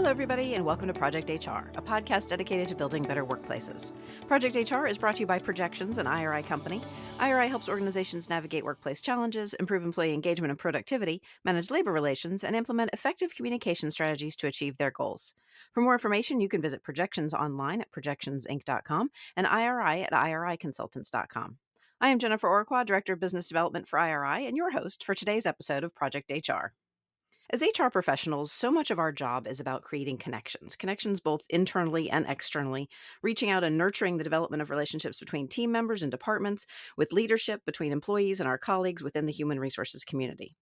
Hello, everybody, and welcome to Project HR, a podcast dedicated to building better workplaces. Project HR is brought to you by Projections, an IRI company. IRI helps organizations navigate workplace challenges, improve employee engagement and productivity, manage labor relations, and implement effective communication strategies to achieve their goals. For more information, you can visit Projections online at projectionsinc.com and IRI at iriconsultants.com. I am Jennifer Orqua, Director of Business Development for IRI, and your host for today's episode of Project HR. As HR professionals, so much of our job is about creating connections both internally and externally, reaching out and nurturing the development of relationships between team members and departments, with leadership between employees and our colleagues within the human resources community.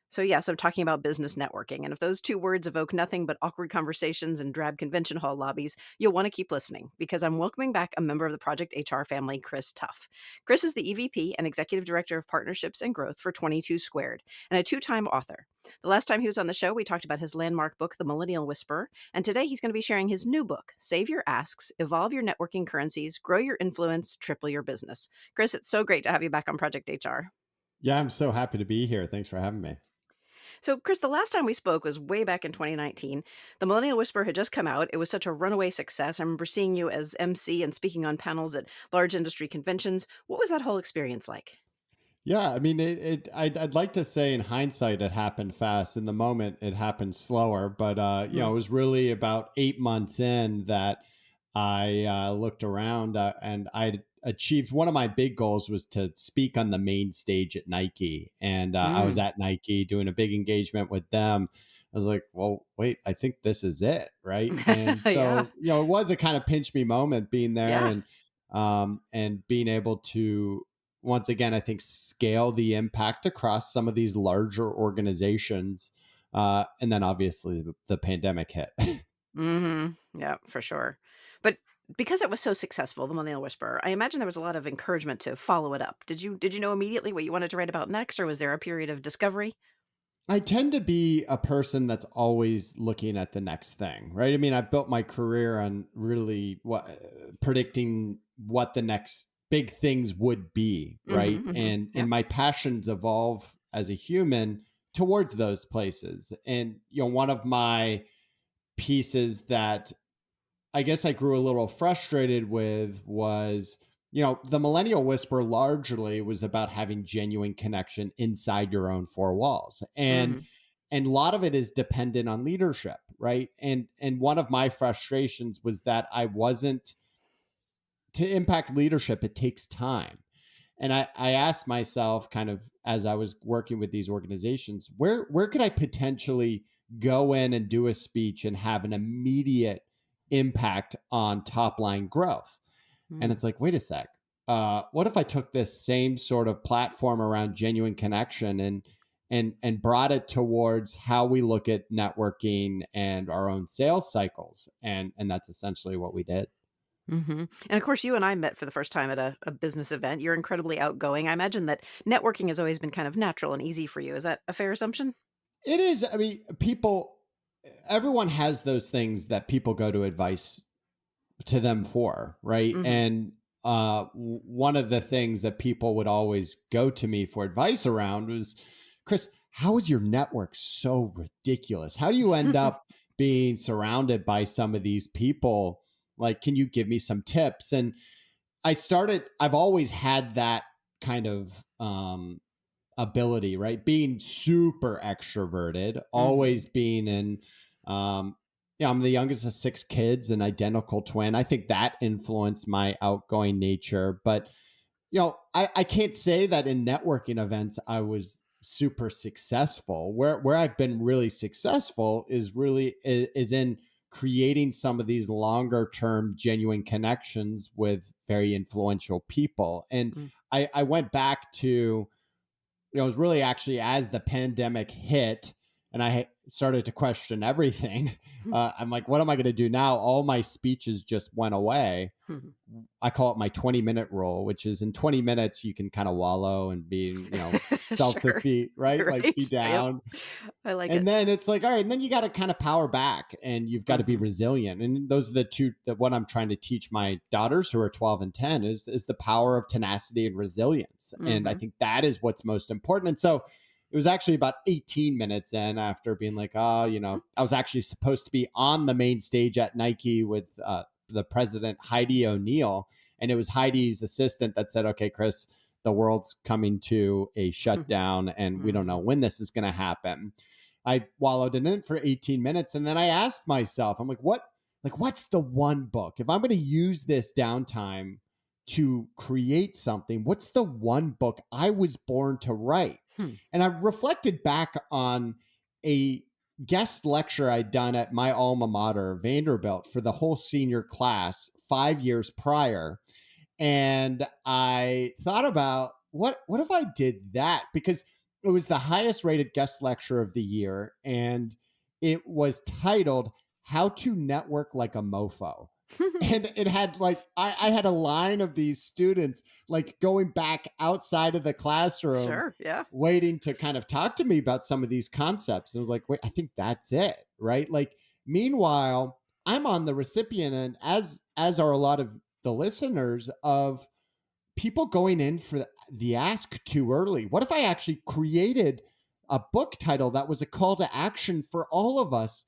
So yes, I'm talking about business networking. And if those two words evoke nothing but awkward conversations and drab convention hall lobbies, you'll want to keep listening because I'm welcoming back a member of the Project HR family, Chris Tuff. Chris is the EVP and Executive Director of Partnerships and Growth for 22 Squared and a two-time author. The last time he was on the show, we talked about his landmark book, The Millennial Whisperer. And today he's going to be sharing his new book, Save Your Asks, Evolve Your Networking Currencies, Grow Your Influence, Triple Your Business. Chris, it's so great to have you back on Project HR. Yeah, I'm so happy to be here. Thanks for having me. So, Chris, the last time we spoke was way back in 2019. The Millennial Whisperer had just come out. It was such a runaway success. I remember seeing you as MC and speaking on panels at large industry conventions. What was that whole experience like? Yeah, I mean, I'd like to say in hindsight it happened fast. In the moment, it happened slower. But it was really about 8 months in that I looked around and I achieved one of my big goals was to speak on the main stage at Nike, and I was Mm. at Nike doing a big engagement with them. I was like, well, wait, I think this is it, right? And Yeah. so it was a kind of pinch me moment being there Yeah. and being able to once again, I think, scale the impact across some of these larger organizations. And then obviously the pandemic hit. Yeah, for sure. But because it was so successful, the Millennial Whisperer, I imagine there was a lot of encouragement to follow it up. Did you know immediately what you wanted to write about next, or was there a period of discovery? I tend to be a person that's always looking at the next thing, right? I mean, I've built my career on really predicting what the next big things would be, right? And Yeah. my passions evolve as a human towards those places. And one of my pieces that I guess I grew a little frustrated with was, the Millennial Whisper largely was about having genuine connection inside your own four walls. And a lot of it is dependent on leadership, right? And one of my frustrations was that I wasn't to impact leadership, it takes time. And I asked myself kind of as I was working with these organizations, where could I potentially go in and do a speech and have an immediate impact on top line growth? And Mm. it's like, wait a sec. What if I took this same sort of platform around genuine connection and brought it towards how we look at networking and our own sales cycles? And that's essentially what we did. And of course, you and I met for the first time at a business event. You're incredibly outgoing. I imagine that networking has always been kind of natural and easy for you. Is that a fair assumption? It is. I mean, everyone has those things that people go to advice to them for, right? Hmm. And one of the things that people would always go to me for advice around was, Chris, how is your network so ridiculous? How do you end up being surrounded by some of these people? Like, can you give me some tips? And I've always had that kind of ability, right? Being super extroverted, Hmm. always being in, I'm the youngest of six kids, an identical twin. I think that influenced my outgoing nature. But, I can't say that in networking events, I was super successful. Where I've been really successful is in creating some of these longer term genuine connections with very influential people. And I went back to, it was really actually as the pandemic hit and I started to question everything. I'm like, what am I going to do now? All my speeches just went away. I call it my 20-minute rule, which is in 20 minutes, you can kind of wallow and be, self Sure. defeat, right? Like be Right. Yep. down. I like And it. then it's like, all right, and then you got to kind of power back and you've got to be Hmm. resilient. And those are the two that what I'm trying to teach my daughters who are 12 and 10 is the power of tenacity and resilience. And I Hmm. think that is what's most important. And so it was actually about 18 minutes in after being like, oh, I was actually supposed to be on the main stage at Nike with the president, Heidi O'Neill. And it was Heidi's assistant that said, okay, Chris, the world's coming to a shutdown and we don't know when this is going to happen. I wallowed in it for 18 minutes. And then I asked myself, I'm like, what's the one book? If I'm going to use this downtime to create something, what's the one book I was born to write? And I reflected back on a guest lecture I'd done at my alma mater, Vanderbilt, for the whole senior class 5 years prior. And I thought about what if I did that? Because it was the highest rated guest lecture of the year. And it was titled How to Network Like a Mofo. And it had like, I had a line of these students like going back outside of the classroom, Sure. Yeah. waiting to kind of talk to me about some of these concepts. And I was like, wait, I think that's it. Right. Like, meanwhile, I'm on the recipient end, as are a lot of the listeners, of people going in for the ask too early. What if I actually created a book title that was a call to action for all of us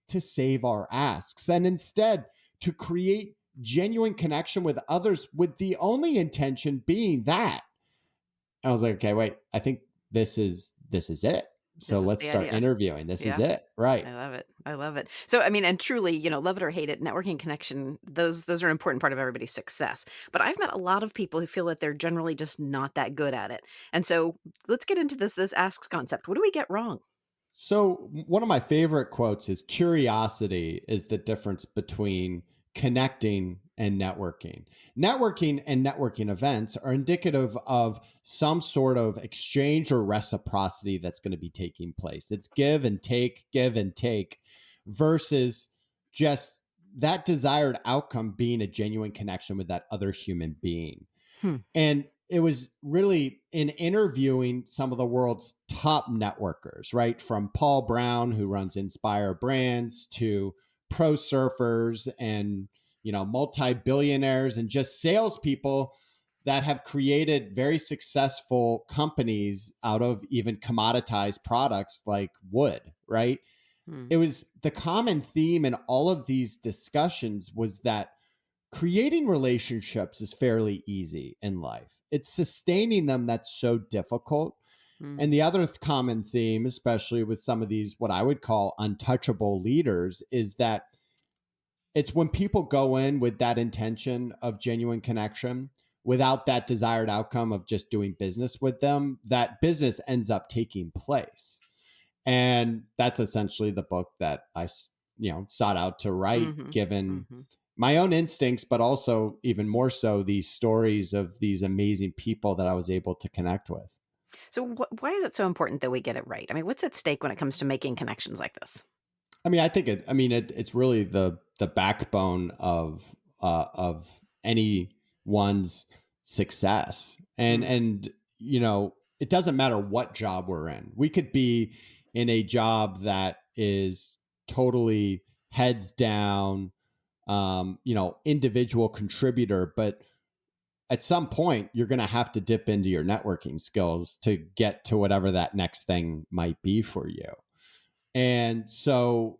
to save our asks, and instead to create genuine connection with others with the only intention being that? I was like, okay, wait, I think this is it. So This is let's the start idea. interviewing. This is Yeah. it. Right. I love it. I love it. So, I mean, and truly, love it or hate it, networking connection, those are an important part of everybody's success. But I've met a lot of people who feel that they're generally just not that good at it. And so let's get into this asks concept. What do we get wrong? So, one of my favorite quotes is curiosity is the difference between connecting and networking. Networking and networking events are indicative of some sort of exchange or reciprocity that's going to be taking place. It's give and take versus just that desired outcome being a genuine connection with that other human being. Hmm. And it was really in interviewing some of the world's top networkers, right? From Paul Brown, who runs Inspire Brands, to pro surfers and, multi-billionaires and just salespeople that have created very successful companies out of even commoditized products like wood, right? Hmm. It was the common theme in all of these discussions was that creating relationships is fairly easy in life. It's sustaining them that's so difficult. Hmm. And the other common theme, especially with some of these, what I would call untouchable leaders, is that it's when people go in with that intention of genuine connection without that desired outcome of just doing business with them, that business ends up taking place. And that's essentially the book that I sought out to write, Mm-hmm. given Mm-hmm. my own instincts, but also even more so these stories of these amazing people that I was able to connect with. So, why is it so important that we get it right? I mean, what's at stake when it comes to making connections like this? I mean, I think it's really the backbone of anyone's success, and Hmm. it doesn't matter what job we're in. We could be in a job that is totally heads down, individual contributor, but at some point you're going to have to dip into your networking skills to get to whatever that next thing might be for you. And so,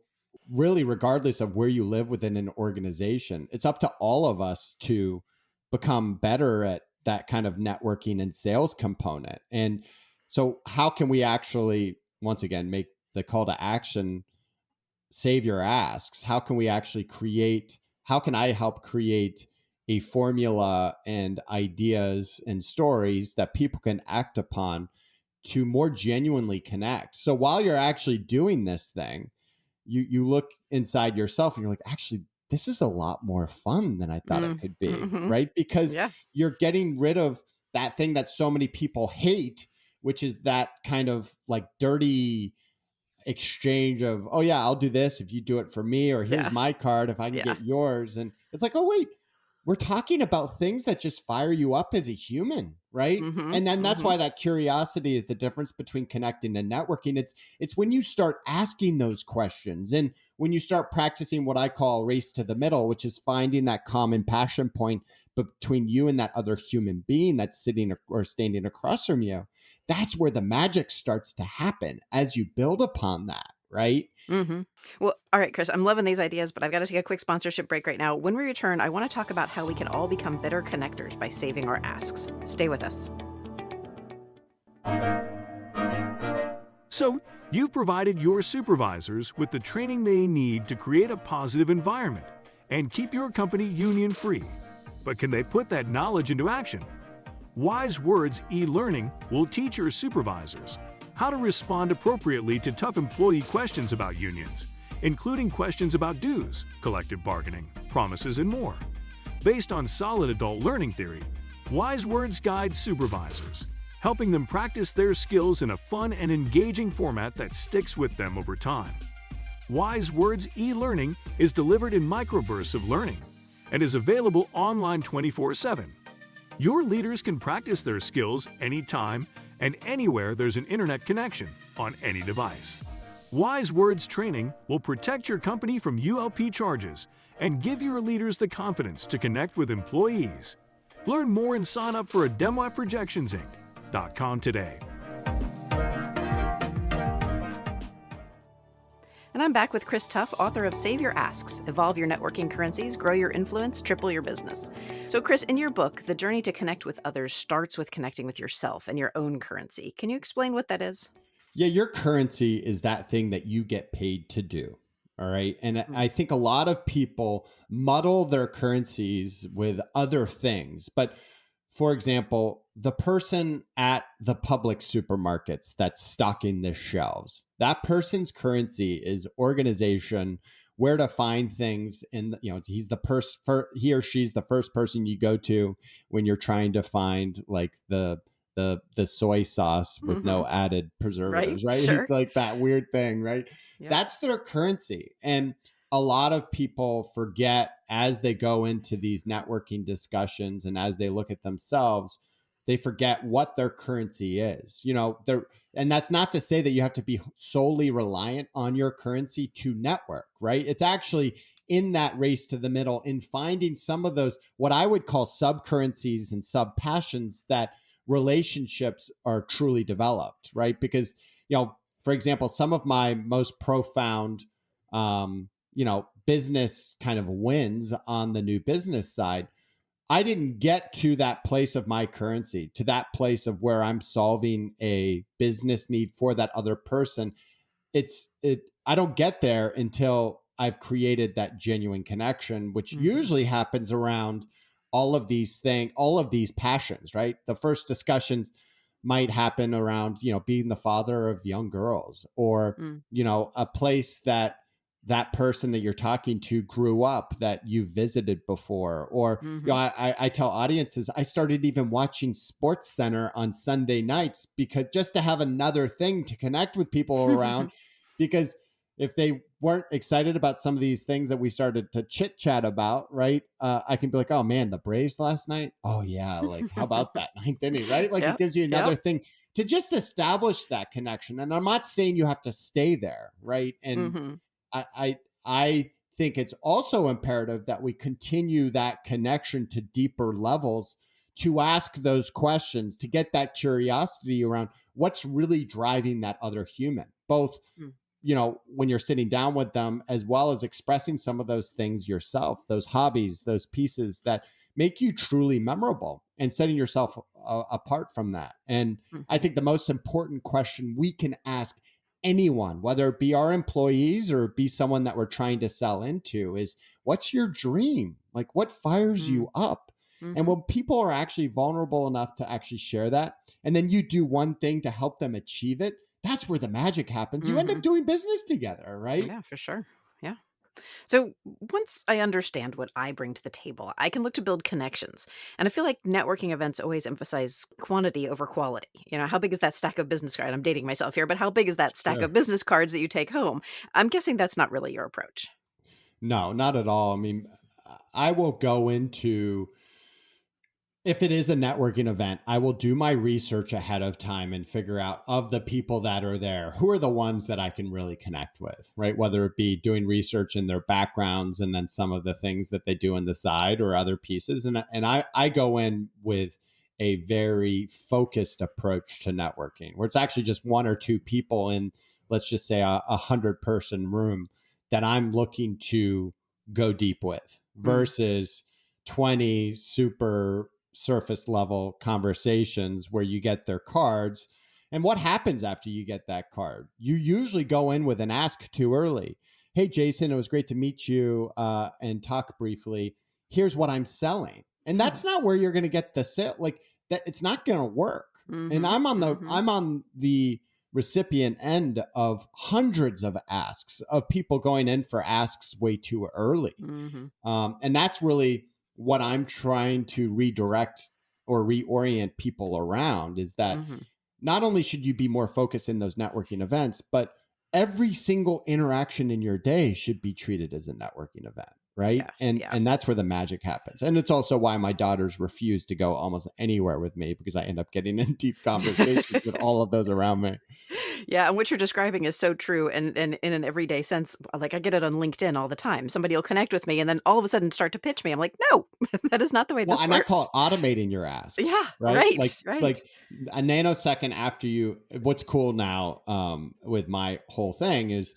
really, regardless of where you live within an organization, it's up to all of us to become better at that kind of networking and sales component. And so, how can we actually, once again, make the call to action save your asks? How can we actually how can I help create a formula and ideas and stories that people can act upon to more genuinely connect? So while you're actually doing this thing, you look inside yourself and you're like, actually, this is a lot more fun than I thought it could be, Mm-hmm. right? Because Yeah. you're getting rid of that thing that so many people hate, which is that kind of like dirty exchange of, oh yeah, I'll do this if you do it for me, or here's Yeah. my card if I can Yeah. get yours. And it's like, oh wait, we're talking about things that just fire you up as a human, right? Mm-hmm. And then that's Mm-hmm. why that curiosity is the difference between connecting and networking. It's when you start asking those questions, and when you start practicing what I call race to the middle, which is finding that common passion point between you and that other human being that's sitting or standing across from you, that's where the magic starts to happen as you build upon that, right? Hmm. Well, all right, Chris, I'm loving these ideas, but I've got to take a quick sponsorship break right now. When we return, I want to talk about how we can all become better connectors by saving our asks. Stay with us. So, you've provided your supervisors with the training they need to create a positive environment and keep your company union-free. But can they put that knowledge into action? Wise Words e-learning will teach your supervisors how to respond appropriately to tough employee questions about unions, including questions about dues, collective bargaining, promises, and more. Based on solid adult learning theory, Wise Words guides supervisors, helping them practice their skills in a fun and engaging format that sticks with them over time. Wise Words e-learning is delivered in microbursts of learning and is available online 24/7. Your leaders can practice their skills anytime and anywhere there's an internet connection on any device. Wise Words training will protect your company from ULP charges and give your leaders the confidence to connect with employees. Learn more and sign up for a demo at projectionsinc.com today. And I'm back with Chris Tuff, author of Save Your Asks, Evolve Your Networking Currencies, Grow Your Influence, Triple Your Business. So, Chris, in your book, the journey to connect with others starts with connecting with yourself and your own currency. Can you explain what that is? Yeah, your currency is that thing that you get paid to do. All right. And I think a lot of people muddle their currencies with other things. But for example, the person at the public supermarkets that's stocking the shelves, that person's currency is organization, where to find things. And, he's he or she's the first person you go to when you're trying to find like the soy sauce with Mm-hmm. no added Right? preservatives, right? Sure. Like that weird thing, right? Yep. That's their currency. And a lot of people forget as they go into these networking discussions and as they look at themselves, they forget what their currency is. And that's not to say that you have to be solely reliant on your currency to network, right? It's actually in that race to the middle in finding some of those, what I would call sub currencies and sub passions that relationships are truly developed, right? Because, for example, some of my most profound, business kind of wins on the new business side, I didn't get to that place of my currency, to that place of where I'm solving a business need for that other person. I don't get there until I've created that genuine connection, which Mm-hmm. usually happens around all of these passions, right? The first discussions might happen around, being the father of young girls, or, Mm. a place that person that you're talking to grew up that you visited before. Or, Mm-hmm. I tell audiences, I started even watching Sports Center on Sunday nights because just to have another thing to connect with people around, because if they weren't excited about some of these things that we started to chit chat about, right? I can be like, oh man, the Braves last night. Oh yeah. Like, how about that ninth inning, right? Like it Yep. gives you another Yep. thing to just establish that connection. And I'm not saying you have to stay there, right? And Mm-hmm. I think it's also imperative that we continue that connection to deeper levels, to ask those questions, to get that curiosity around what's really driving that other human, both, when you're sitting down with them, as well as expressing some of those things yourself, those hobbies, those pieces that make you truly memorable, and setting yourself apart from that. And I Mm-hmm. think the most important question we can ask anyone, whether it be our employees or be someone that we're trying to sell into, is what's your dream? Like, what fires you up? And Mm-hmm. when people are actually vulnerable enough to actually share that, and then you do one thing to help them achieve it, that's where the magic happens. You end Mm-hmm. up doing business together, right? Yeah, for sure. Yeah. So once I understand what I bring to the table, I can look to build connections. And I feel like networking events always emphasize quantity over quality. How big is that stack of business cards? I'm dating myself here, but how big is that stack Sure. of business cards that you take home? I'm guessing that's not really your approach. No, not at all. I mean, I will go into If it is a networking event, I will do my research ahead of time and figure out, of the people that are there, who are the ones that I can really connect with, right? Whether it be doing research in their backgrounds and then some of the things that they do on the side or other pieces. And I go in with a very focused approach to networking, where it's actually just one or two people in, let's just say, a 100-person room that I'm looking to go deep with, versus 20 super surface level conversations where you get their cards. And what happens after you get that card? You usually go in with an ask too early. Hey, Jason, it was great to meet you and talk briefly. Here's what I'm selling. And that's not where you're going to get the sale. Like that, it's not going to work. And I'm on the recipient end of hundreds of asks, of people going in for asks way too early. And that's really what I'm trying to redirect or reorient people around, is that not only should you be more focused in those networking events, but every single interaction in your day should be treated as a networking event, right? And that's where the magic happens. And it's also why my daughters refuse to go almost anywhere with me, because I end up getting in deep conversations with all of those around me. Yeah, and what you're describing is so true, and in an everyday sense. Like I get it on LinkedIn all the time. Somebody will connect with me and then all of a sudden start to pitch me. I'm like, no, that is not the way Well, this and I call works. it automating your asks. Yeah, Right. right. Like a nanosecond after you, what's cool now with my whole thing is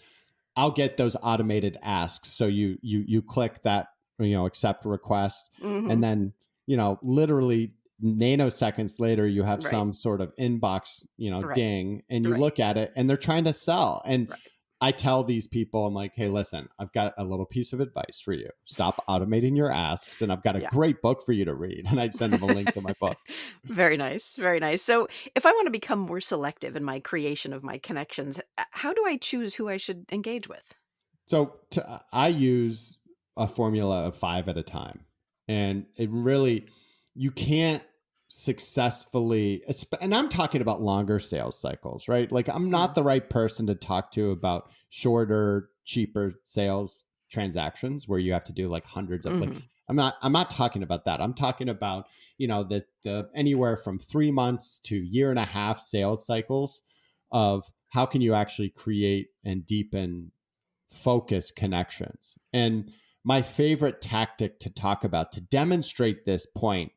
I'll get those automated asks. So you click that, accept request, and then, literally nanoseconds later, you have Right. some sort of inbox, Right. ding, and you Right. look at it and they're trying to sell. And Right. I tell these people, I'm like, hey, listen, I've got a little piece of advice for you. Stop automating your asks, and I've got a Yeah. great book for you to read. And I send them a link to my book. Very nice. Very nice. So, if I want to become more selective in my creation of my connections, how do I choose who I should engage with? So I use a formula of 5 at a time. And it really, you can't successfully, and I'm talking about longer sales cycles, right? Like I'm not the right person to talk to about shorter, cheaper sales transactions where you have to do like hundreds of, like, I'm not talking about that. I'm talking about, the anywhere from 3 months to year and a half sales cycles of how can you actually create and deepen focus connections. And my favorite tactic to talk about to demonstrate this point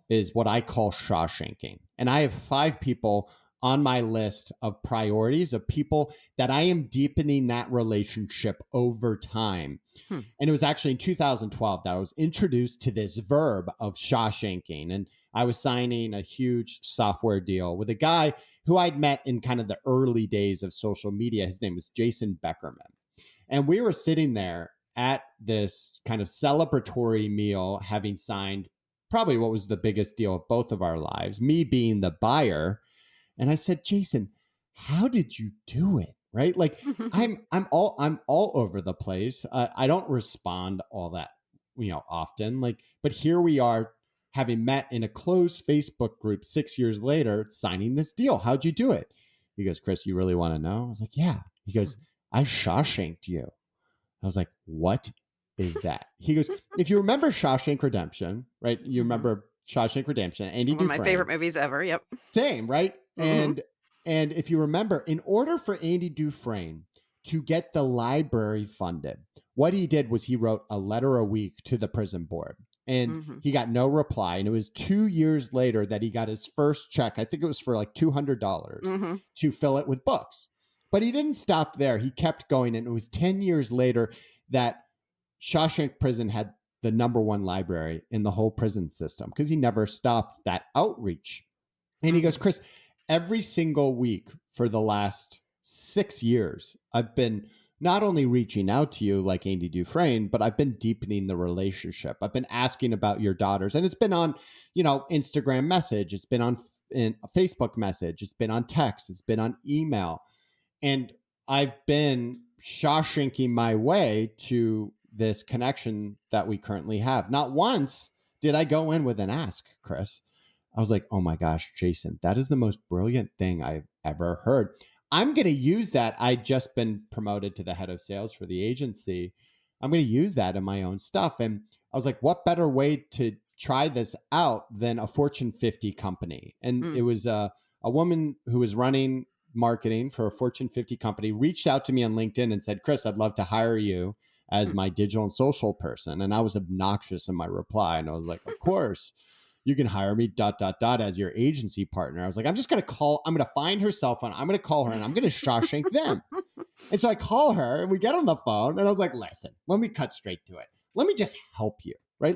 is what I call Shawshanking. And I have 5 people on my list of priorities of people that I am deepening that relationship over time. And it was actually in 2012 that I was introduced to this verb of Shawshanking. And I was signing a huge software deal with a guy who I'd met in kind of the early days of social media. His name was Jason Beckerman. And we were sitting there at this kind of celebratory meal, having signed probably what was the biggest deal of both of our lives, me being the buyer. And I said, Jason, how did you do it? Right? Like I'm all over the place. I don't respond all that, often. Like, but here we are, having met in a closed Facebook group 6 years later, signing this deal. How'd you do it? He goes, Chris, you really want to know? I was like, yeah. He goes, I Shawshanked you. I was like, what is that? He goes, if you remember Shawshank Redemption, right? You remember Shawshank Redemption, Andy One of my Dufresne. favorite movies ever. Yep. Same, right? And if you remember, in order for Andy Dufresne to get the library funded, what he did was he wrote a letter a week to the prison board. And he got no reply. And it was 2 years later that he got his first check. I think it was for like $200 to fill it with books. But he didn't stop there. He kept going. And it was 10 years later that Shawshank Prison had the #1 library in the whole prison system, because he never stopped that outreach. And he goes, Chris, every single week for the last 6 years, I've been not only reaching out to you like Andy Dufresne, but I've been deepening the relationship. I've been asking about your daughters. And it's been on, Instagram message. It's been on in a Facebook message. It's been on text. It's been on email. And I've been Shawshanking my way to this connection that we currently have. Not once did I go in with an ask, Chris. I was like, oh my gosh, Jason, that is the most brilliant thing I've ever heard. I'm going to use that. I'd just been promoted to the head of sales for the agency. I'm going to use that in my own stuff. And I was like, what better way to try this out than a Fortune 50 company. And it was a woman who was running marketing for a Fortune 50 company reached out to me on LinkedIn and said, Chris, I'd love to hire you as my digital and social person. And I was obnoxious in my reply. And I was like, of course, you can hire me ... as your agency partner. I was like, I'm going to find her cell phone. I'm going to call her and I'm going to Shawshank them. And so I call her and we get on the phone and I was like, listen, let me cut straight to it. Let me just help you, right?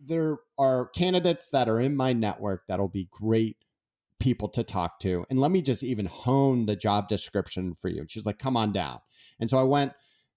There are candidates that are in my network that'll be great people to talk to. And let me just even hone the job description for you. And she's like, come on down. And so I went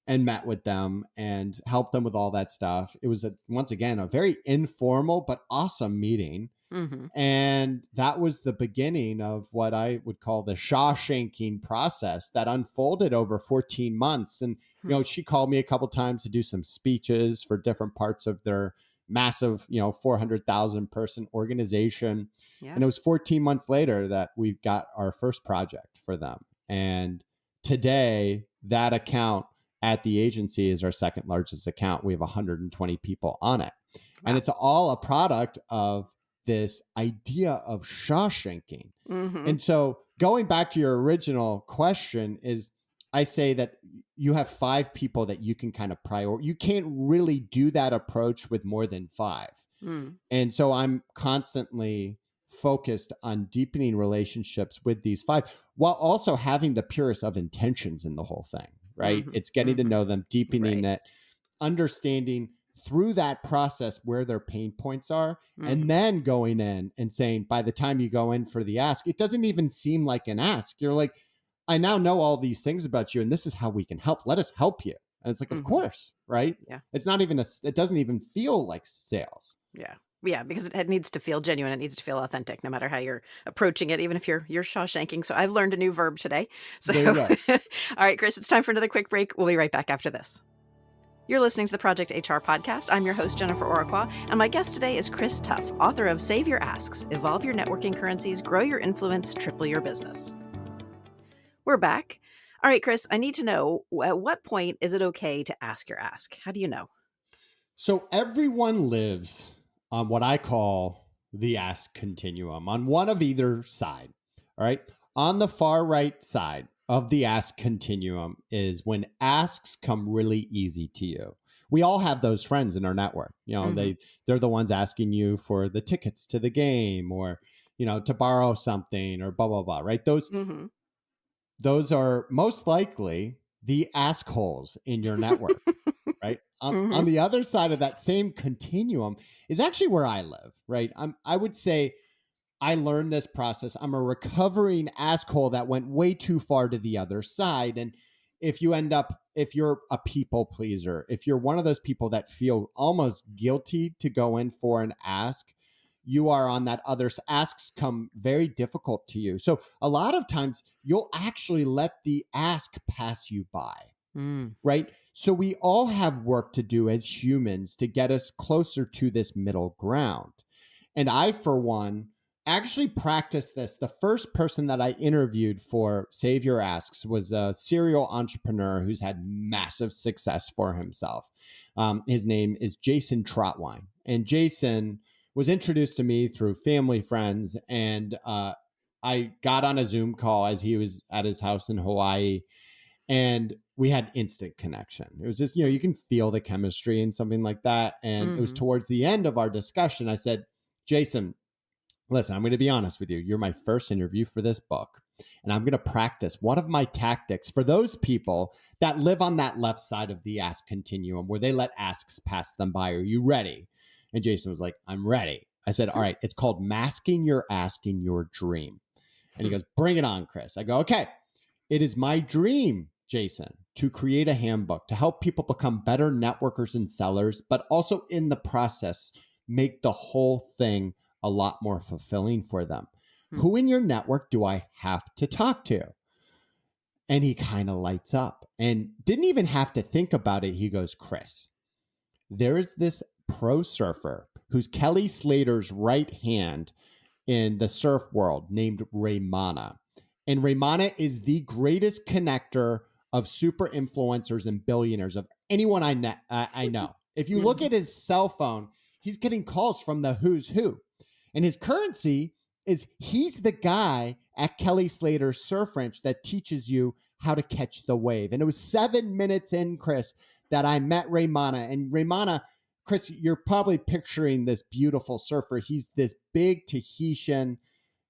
and met with them and helped them with all that stuff. It was, once again, a very informal but awesome meeting. Mm-hmm. And that was the beginning of what I would call the Shawshanking process that unfolded over 14 months. And, she called me a couple times to do some speeches for different parts of their massive, 400,000 person organization. Yeah. And it was 14 months later that we got our first project for them. And today that account at the agency is our second largest account. We have 120 people on it. Wow. And it's all a product of this idea of Shawshanking. Mm-hmm. And so going back to your original question is, I say that you have 5 people that you can kind of you can't really do that approach with more than 5. And so I'm constantly focused on deepening relationships with these 5 while also having the purest of intentions in the whole thing, right? Mm-hmm. It's getting to know them, deepening it, understanding through that process where their pain points are, and then going in and saying, by the time you go in for the ask, it doesn't even seem like an ask. You're like, I now know all these things about you, and this is how we can help. Let us help you. And it's like, of course, right? Yeah. It's not even it doesn't even feel like sales. Yeah. Yeah, because it needs to feel genuine. It needs to feel authentic, no matter how you're approaching it, even if you're Shawshanking. So I've learned a new verb today. So, there you go. All right, Chris, it's time for another quick break. We'll be right back after this. You're listening to the Project HR podcast. I'm your host, Jennifer Oraqua, and my guest today is Chris Tuff, author of Save Your Asks, Evolve Your Networking Currencies, Grow Your Influence, Triple Your Business. We're back. All right, Chris, I need to know, at what point is it okay to ask your ask? How do you know? So everyone lives on what I call the ask continuum, on one of either side. All right. On the far right side of the ask continuum is when asks come really easy to you. We all have those friends in our network. They're the ones asking you for the tickets to the game, or, to borrow something, or blah, blah, blah, right? Those are most likely the ask holes in your network, right? On the other side of that same continuum is actually where I live, right? I would say I learned this process. I'm a recovering ask hole that went way too far to the other side. And if you're a people pleaser, if you're one of those people that feel almost guilty to go in for an ask, you are on that other. Asks come very difficult to you. So a lot of times you'll actually let the ask pass you by, right? So we all have work to do as humans to get us closer to this middle ground. And I, for one, actually practiced this. The first person that I interviewed for Save Your Asks was a serial entrepreneur who's had massive success for himself. His name is Jason Trotwine. And Jason was introduced to me through family friends. And I got on a Zoom call as he was at his house in Hawaii. And we had instant connection. It was just, you can feel the chemistry and something like that. And it was towards the end of our discussion, I said, Jason, listen, I'm going to be honest with you. You're my first interview for this book. And I'm going to practice one of my tactics for those people that live on that left side of the ask continuum where they let asks pass them by. Are you ready? And Jason was like, I'm ready. I said, all right, it's called masking your ask in your dream. And he goes, bring it on, Chris. I go, okay. It is my dream, Jason, to create a handbook to help people become better networkers and sellers, but also in the process, make the whole thing a lot more fulfilling for them. Who in your network do I have to talk to? And he kind of lights up and didn't even have to think about it. He goes, Chris, there is this pro surfer who's Kelly Slater's right hand in the surf world named Raymana. And Raymana is the greatest connector of super influencers and billionaires of anyone I know. If you look at his cell phone, he's getting calls from the who's who. And his currency is he's the guy at Kelly Slater's surf ranch that teaches you how to catch the wave. And it was 7 minutes in, Chris, that I met Raymana. And Raymana, Chris, you're probably picturing this beautiful surfer. He's this big Tahitian,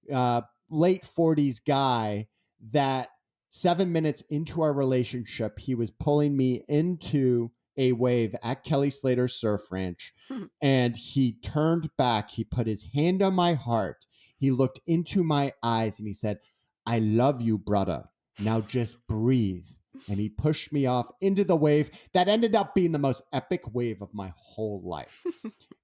late 40s guy that 7 minutes into our relationship, he was pulling me into a wave at Kelly Slater's surf ranch. And he turned back. He put his hand on my heart. He looked into my eyes and he said, "I love you, brother. Now just breathe." And he pushed me off into the wave that ended up being the most epic wave of my whole life.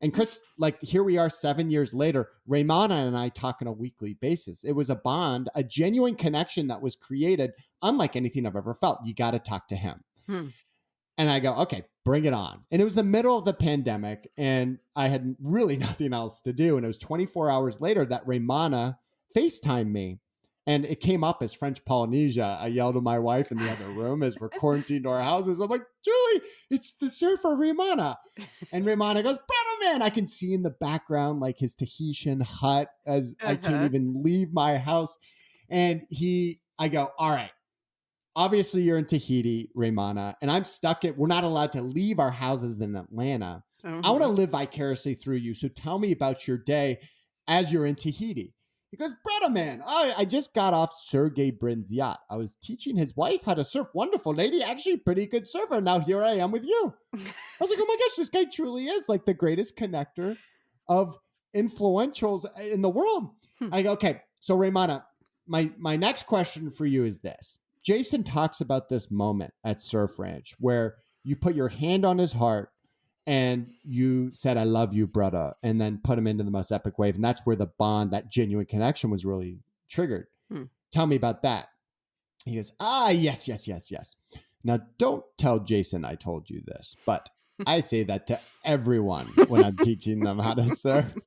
And Chris, like, here we are 7 years later, Raymana and I talk on a weekly basis. It was a bond, a genuine connection that was created unlike anything I've ever felt. You got to talk to him. And I go, okay, bring it on. And it was the middle of the pandemic and I had really nothing else to do. And it was 24 hours later that Raymana FaceTimed me. And it came up as French Polynesia. I yelled at my wife in the other room as we're quarantined to our houses. I'm like, "Julie, it's the surfer Raymana." And Raymana goes, "Brother man." I can see in the background like his Tahitian hut as I can't even leave my house. And I go, "All right. Obviously, you're in Tahiti, Raymana, and I'm stuck we're not allowed to leave our houses in Atlanta. I want to live vicariously through you. So tell me about your day as you're in Tahiti." He goes, "Brother man, I just got off Sergey Brin's yacht. I was teaching his wife how to surf. Wonderful lady, actually pretty good surfer. Now here I am with you." I was like, oh my gosh, this guy truly is like the greatest connector of influentials in the world. I go, okay, so Raymana, my next question for you is this. Jason talks about this moment at Surf Ranch where you put your hand on his heart and you said, "I love you, brother," and then put him into the most epic wave. And that's where the bond, that genuine connection was really triggered. Tell me about that. He goes, yes. Now, don't tell Jason I told you this, but I say that to everyone when I'm teaching them how to surf.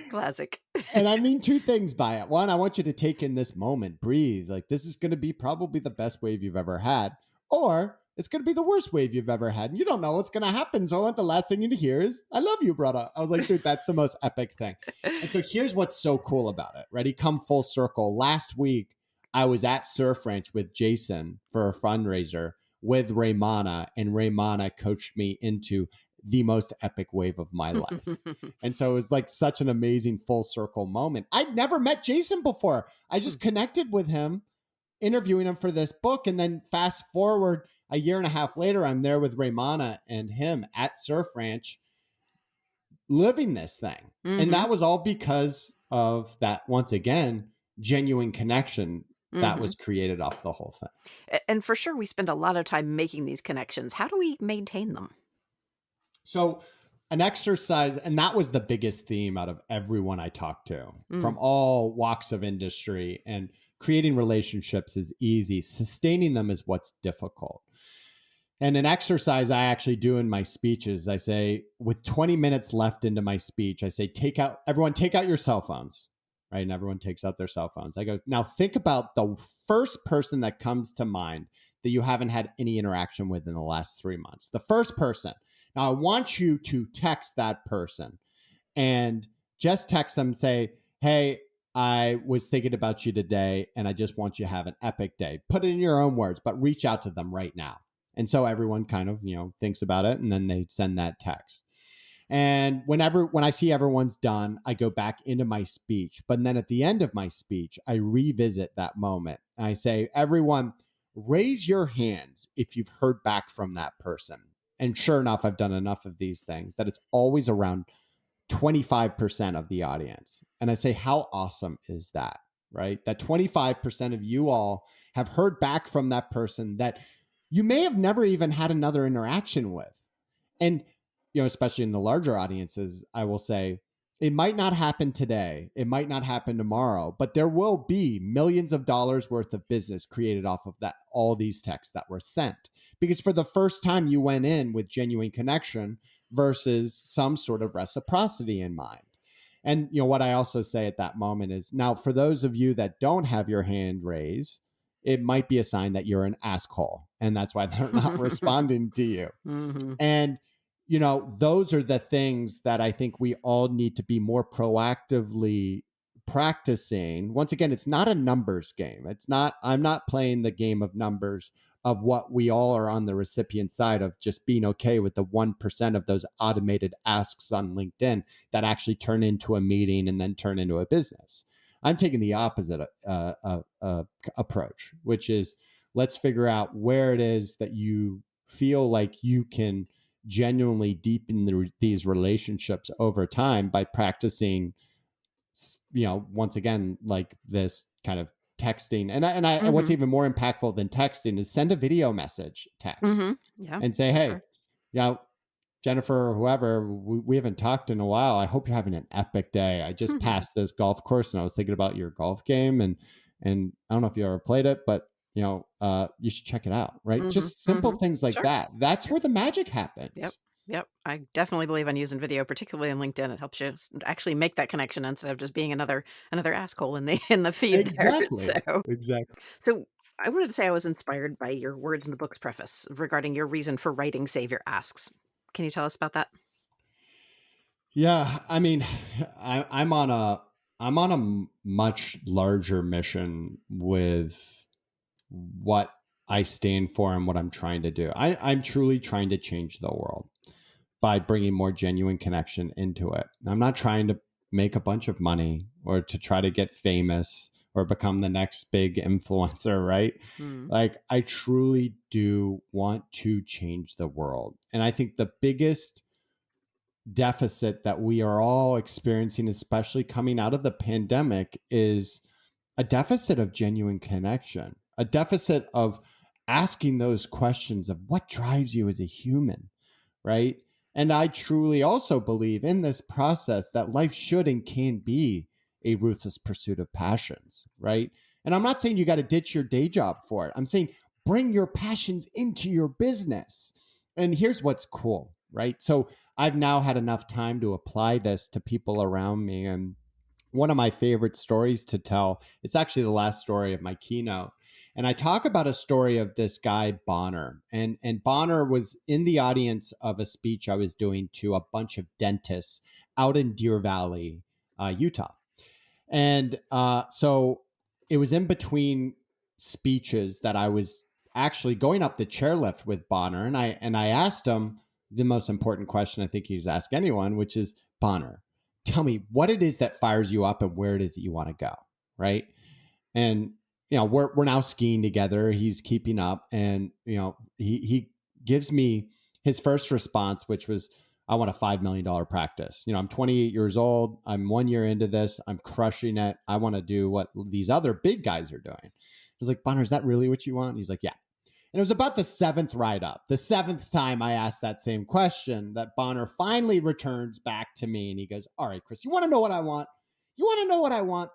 Classic. And I mean two things by it. One, I want you to take in this moment, breathe. Like, this is going to be probably the best wave you've ever had, or it's going to be the worst wave you've ever had. And you don't know what's going to happen. So I want the last thing you to hear is, "I love you, brother." I was like, dude, that's the most epic thing. And so here's what's so cool about it. Ready? Come full circle. Last week, I was at Surf Ranch with Jason for a fundraiser with Raymana, and Raymana coached me into the most epic wave of my life. And so it was like such an amazing full circle moment. I'd never met Jason before. I just connected with him, interviewing him for this book. And then fast forward a year and a half later, I'm there with Raymana and him at Surf Ranch living this thing. And that was all because of that, once again, genuine connection that was created off the whole thing. And for sure, we spend a lot of time making these connections. How do we maintain them? So an exercise, and that was the biggest theme out of everyone I talked to from all walks of industry. And creating relationships is easy. Sustaining them is what's difficult. And an exercise I actually do in my speeches, I say, with 20 minutes left into my speech, I say, everyone take out your cell phones, right? And everyone takes out their cell phones. I go, now think about the first person that comes to mind that you haven't had any interaction with in the last 3 months. The first person. Now I want you to text that person and just text them and say, "Hey, I was thinking about you today and I just want you to have an epic day." Put it in your own words, but reach out to them right now. And so everyone kind of, thinks about it and then they send that text. And when I see everyone's done, I go back into my speech. But then at the end of my speech, I revisit that moment. And I say, "Everyone, raise your hands if you've heard back from that person." And sure enough, I've done enough of these things that it's always around 25% of the audience. And I say, how awesome is that, right? That 25% of you all have heard back from that person that you may have never even had another interaction with. And, especially in the larger audiences, I will say, it might not happen today. It might not happen tomorrow, but there will be millions of dollars worth of business created off of that, all these texts that were sent. Because for the first time, you went in with genuine connection versus some sort of reciprocity in mind. And, what I also say at that moment is, now for those of you that don't have your hand raised, it might be a sign that you're an asshole. And that's why they're not responding to you. And those are the things that I think we all need to be more proactively practicing. Once again, it's not a numbers game. I'm not playing the game of numbers of what we all are on the recipient side of, just being okay with the 1% of those automated asks on LinkedIn that actually turn into a meeting and then turn into a business. I'm taking the opposite approach, which is, let's figure out where it is that you feel like you can genuinely deepen these relationships over time by practicing, once again, like this kind of texting. And what's even more impactful than texting is send a video message text Yeah, and say, hey, sure. Jennifer or whoever, we haven't talked in a while. I hope you're having an epic day. I just passed this golf course and I was thinking about your golf game, and I don't know if you ever played it, but you should check it out, right? Just simple things like Sure. that. That's where the magic happens. Yep. I definitely believe in using video, particularly on LinkedIn. It helps you actually make that connection instead of just being another asshole in the feed Exactly. there. Exactly. So I wanted to say I was inspired by your words in the book's preface regarding your reason for writing Save Your Asks. Can you tell us about that? Yeah, I mean, I'm on a much larger mission with what I stand for and what I'm trying to do. I'm truly trying to change the world by bringing more genuine connection into it. I'm not trying to make a bunch of money or to try to get famous or become the next big influencer, right? Like, I truly do want to change the world. And I think the biggest deficit that we are all experiencing, especially coming out of the pandemic, is a deficit of genuine connection, a deficit of asking those questions of what drives you as a human, right? And I truly also believe in this process that life should and can be a ruthless pursuit of passions, right? And I'm not saying you got to ditch your day job for it. I'm saying bring your passions into your business. And here's what's cool, right? So I've now had enough time to apply this to people around me. And one of my favorite stories to tell, it's actually the last story of my keynote. And I talk about a story of this guy, Bonner. And Bonner was in the audience of a speech I was doing to a bunch of dentists out in Deer Valley, Utah. And so it was in between speeches that I was actually going up the chairlift with Bonner. And I asked him the most important question I think you'd ask anyone, which is, Bonner, tell me what it is that fires you up and where it is that you want to go, right? And we're now skiing together. He's keeping up, and he gives me his first response, which was, I want a $5 million practice. I'm 28 years old. I'm 1 year into this. I'm crushing it. I want to do what these other big guys are doing. I was like, Bonner, is that really what you want? And he's like, yeah. And it was about the seventh write up, the seventh time I asked that same question, that Bonner finally returns back to me. And he goes, all right, Chris, you want to know what I want? You want to know what I want?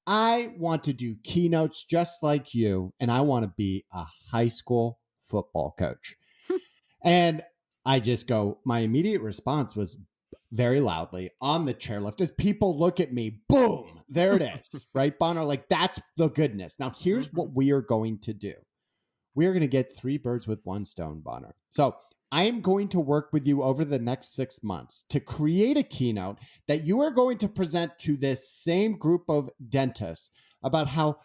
I want to do keynotes just like you, and I want to be a high school football coach. And I just go, my immediate response was very loudly on the chairlift as people look at me, boom, there it is, right? Bonner, like, that's the goodness. Now, here's what we are going to do. We are going to get 3 birds with 1 stone, Bonner. So I am going to work with you over the next 6 months to create a keynote that you are going to present to this same group of dentists about how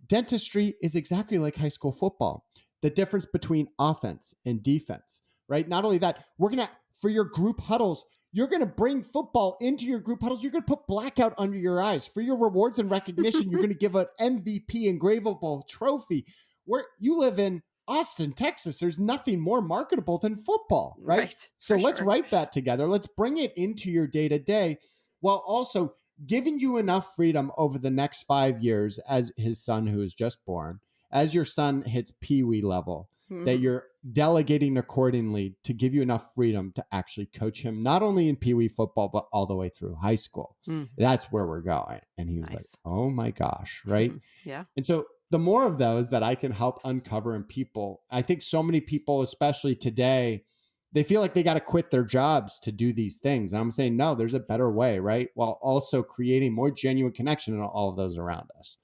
dentistry is exactly like high school football. The difference between offense and defense, right? Not only that, we're going to, for your group huddles, you're going to bring football into your group huddles. You're going to put blackout under your eyes. For your rewards and recognition, you're going to give an MVP engravable trophy. Where you live in Austin, Texas, there's nothing more marketable than football, right? So let's write that together. Let's bring it into your day-to-day while also giving you enough freedom over the next 5 years, as his son, who is just born, as your son hits peewee level, that you're delegating accordingly to give you enough freedom to actually coach him, not only in peewee football, but all the way through high school. That's where we're going. And he was like, oh my gosh, right? Yeah. And so the more of those that I can help uncover in people, I think so many people, especially today, they feel like they got to quit their jobs to do these things. And I'm saying, no, there's a better way, right? While also creating more genuine connection in all of those around us.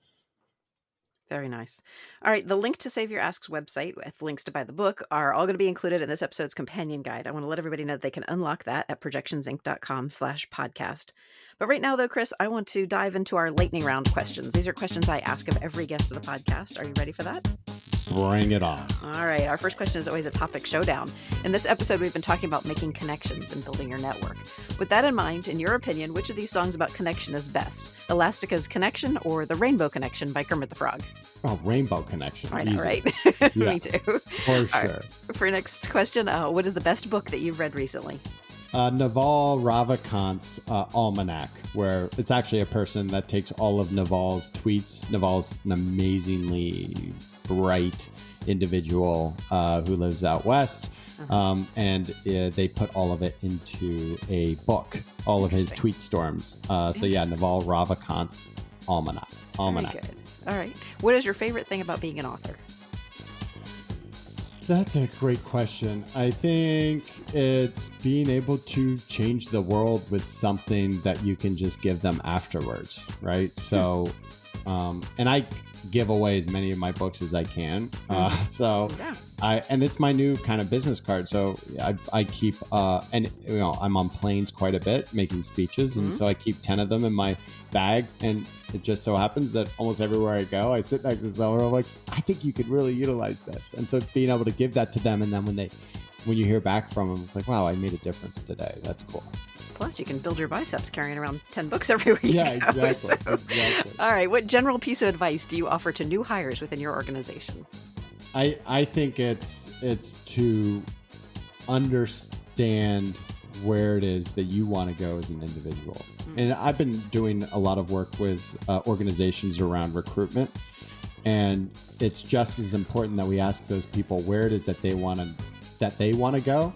Very nice. All right. The link to Save Your Asks website with links to buy the book are all going to be included in this episode's companion guide. I want to let everybody know they can unlock that at projectionsinc.com/podcast. But right now, though, Chris, I want to dive into our lightning round questions. These are questions I ask of every guest of the podcast. Are you ready for that? Bring it on. All right. Our first question is always a topic showdown. In this episode, we've been talking about making connections and building your network. With that in mind, in your opinion, which of these songs about connection is best? Elastica's Connection or The Rainbow Connection by Kermit the Frog? Oh, Rainbow Connection. I know, Easy. right? Yeah. Me too. For sure. Right. For next question, what is the best book that you've read recently? Naval Ravikant's Almanac, where it's actually a person that takes all of Naval's tweets. Naval's an amazingly bright individual who lives out west, and they put all of it into a book, all of his tweet storms. So yeah, Naval Ravikant's Almanac. Very good. All right. What is your favorite thing about being an author? That's a great question. I think it's being able to change the world with something that you can just give them afterwards, right? So, and I give away as many of my books as I can. And it's my new kind of business card. So I keep, and you know, I'm on planes quite a bit making speeches. And so I keep 10 of them in my bag. And it just so happens that almost everywhere I go, I sit next to someone, I'm like, I think you could really utilize this. And so being able to give that to them. And then when you hear back from them, it's like, wow, I made a difference today. That's cool. Plus, you can build your biceps carrying around 10 books everywhere you go. Exactly. So, Exactly. All right. What general piece of advice do you offer to new hires within your organization? I think it's to understand where it is that you want to go as an individual. And I've been doing a lot of work with organizations around recruitment, and it's just as important that we ask those people where it is that they want to go,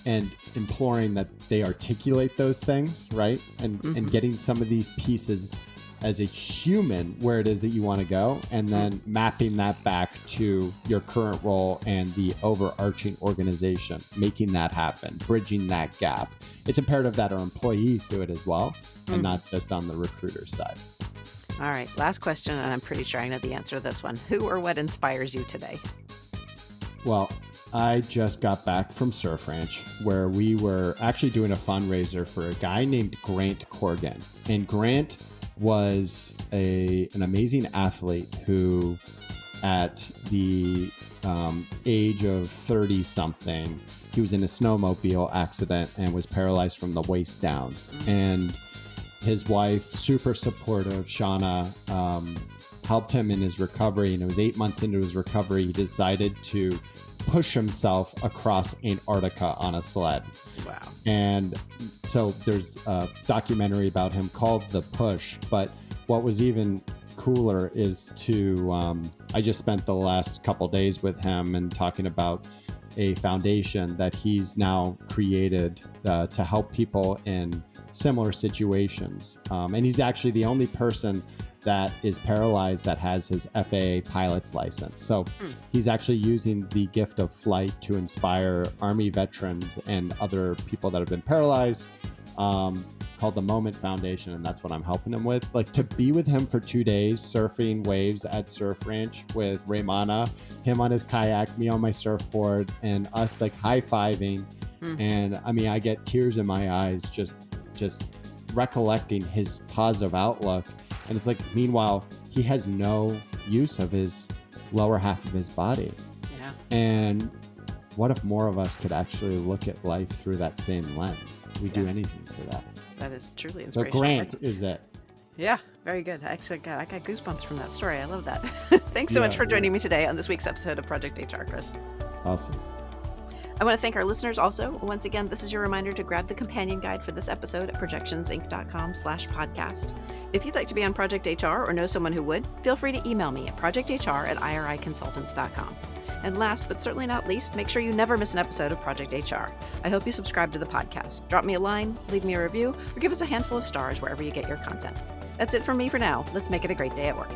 and imploring that they articulate those things, right? And getting some of these pieces as a human where it is that you want to go, and then mapping that back to your current role and the overarching organization, making that happen, bridging that gap. It's imperative that our employees do it as well, and not just on the recruiter side. All right, last question, and I'm pretty sure I know the answer to this one. Who or what inspires you today? Well, I just got back from Surf Ranch, where we were actually doing a fundraiser for a guy named Grant Corgan. And Grant was an amazing athlete who, at the age of 30-something, he was in a snowmobile accident and was paralyzed from the waist down. And his wife, super supportive, Shauna, helped him in his recovery. And it was 8 months into his recovery, he decided to push himself across Antarctica on a sled. Wow. And so there's a documentary about him called The Push. But what was even cooler is I just spent the last couple days with him and talking about a foundation that he's now created to help people in similar situations. And he's actually the only person that is paralyzed that has his FAA pilot's license. So he's actually using the gift of flight to inspire Army veterans and other people that have been paralyzed, called the Moment Foundation. And that's what I'm helping him with. Like, to be with him for 2 days, surfing waves at Surf Ranch with Raymana, him on his kayak, me on my surfboard, and us like high-fiving. And I mean, I get tears in my eyes just recollecting his positive outlook. And it's like, meanwhile, he has no use of his lower half of his body. Yeah. And what if more of us could actually look at life through that same lens? We'd do anything for that. That is truly So inspirational. Grant is it. Yeah, very good. Actually, I got goosebumps from that story. I love that. Thanks so much for joining me today on this week's episode of Project HR, Chris. Awesome. I want to thank our listeners also. Once again, this is your reminder to grab the companion guide for this episode at projectionsinc.com/podcast. If you'd like to be on Project HR or know someone who would, feel free to email me at projecthr@iriconsultants.com. And last but certainly not least, make sure you never miss an episode of Project HR. I hope you subscribe to the podcast. Drop me a line, leave me a review, or give us a handful of stars wherever you get your content. That's it from me for now. Let's make it a great day at work.